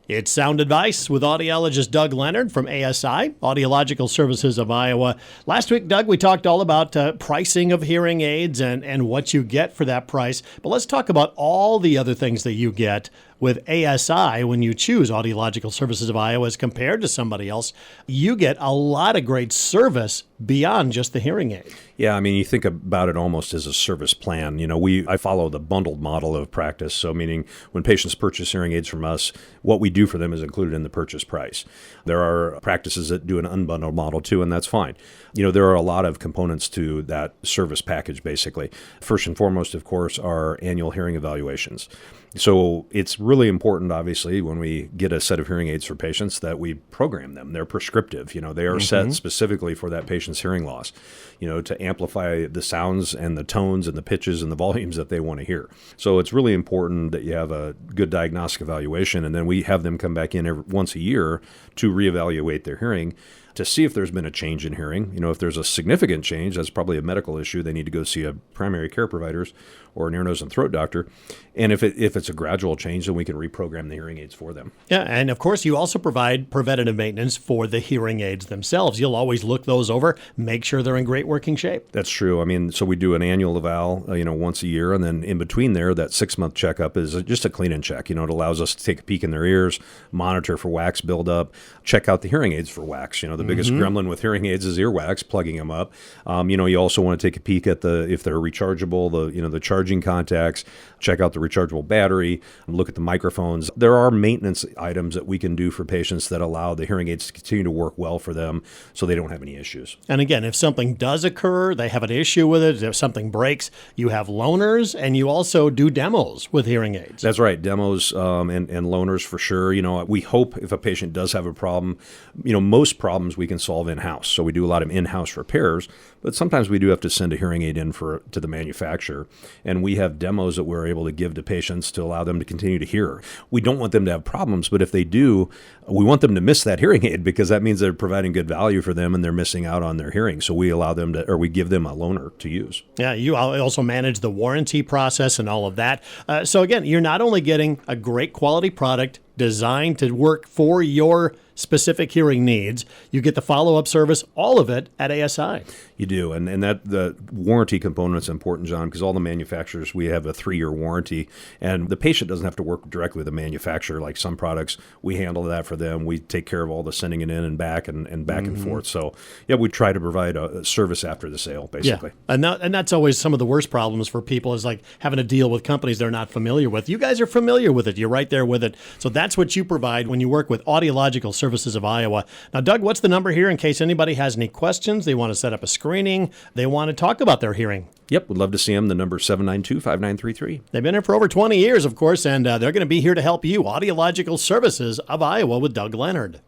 It's Sound Advice with audiologist Doug Leonard from ASI, Audiological Services of Iowa. Last week, Doug, we talked all about pricing of hearing aids and what you get for that price. But let's talk about all the other things that you get with ASI when you choose Audiological Services of Iowa as compared to somebody else. You get a lot of great service beyond just the hearing aid. Yeah, I mean, you think about it almost as a service plan. You know, I follow the bundled model of practice. So meaning when patients purchase hearing aids from us, what we do for them is included in the purchase price. There are practices that do an unbundled model too, and that's fine. You know, there are a lot of components to that service package, basically. First and foremost, of course, are annual hearing evaluations. So it's really important, obviously, when we get a set of hearing aids for patients that we program them. They're prescriptive. You know, they are set specifically for that patient's hearing loss, you know, to amplify the sounds and the tones and the pitches and the volumes that they want to hear. So it's really important that you have a good diagnostic evaluation, and then we have them come back in once a year to reevaluate their hearing to see if there's been a change in hearing. You know, if there's a significant change, that's probably a medical issue. They need to go see a primary care provider or an ear, nose, and throat doctor. And if it's a gradual change, then we can reprogram the hearing aids for them. Yeah, and of course, you also provide preventative maintenance for the hearing aids themselves. You'll always look those over, make sure they're in great working shape. That's true. I mean, so we do an annual eval, once a year, and then in between there, that 6-month checkup is just a clean and check. You know, it allows us to take a peek in their ears, monitor for wax buildup, check out the hearing aids for wax. You know, the biggest gremlin with hearing aids is earwax, plugging them up. You also want to take a peek at if they're rechargeable, the charging contacts, check out the rechargeable battery, look at the microphones. There are maintenance items that we can do for patients that allow the hearing aids to continue to work well for them so they don't have any issues. And again, if something does occur, they have an issue with it, if something breaks, you have loaners, and you also do demos with hearing aids. That's right, demos and loaners for sure. You know, we hope if a patient does have a problem, most problems we can solve in-house. So we do a lot of in-house repairs, but sometimes we do have to send a hearing aid in to the manufacturer. And we have demos that we're able to give to patients to allow them to continue to hear. We don't want them to have problems, but if they do, we want them to miss that hearing aid because that means they're providing good value for them and they're missing out on their hearing. So we allow them we give them a loaner to use. Yeah, you also manage the warranty process and all of that. So again, you're not only getting a great quality product designed to work for your specific hearing needs, you get the follow-up service, all of it at ASI. You do, and that the warranty component is important, John, because all the manufacturers, we have a 3-year warranty, and the patient doesn't have to work directly with the manufacturer like some products. We handle that for them. We take care of all the sending it in and back and back and forth. So, yeah, we try to provide a service after the sale, basically. Yeah. And that's always some of the worst problems for people is like having to deal with companies they're not familiar with. You guys are familiar with it. You're right there with it. So that's what you provide when you work with Audiological Services of Iowa. Now, Doug, what's the number here in case anybody has any questions? They want to set up a screening. They want to talk about their hearing. Yep, we'd love to see them. The number is 792-5933. They've been here for over 20 years, of course, and they're going to be here to help you. Audiological Services of Iowa with Doug Leonard.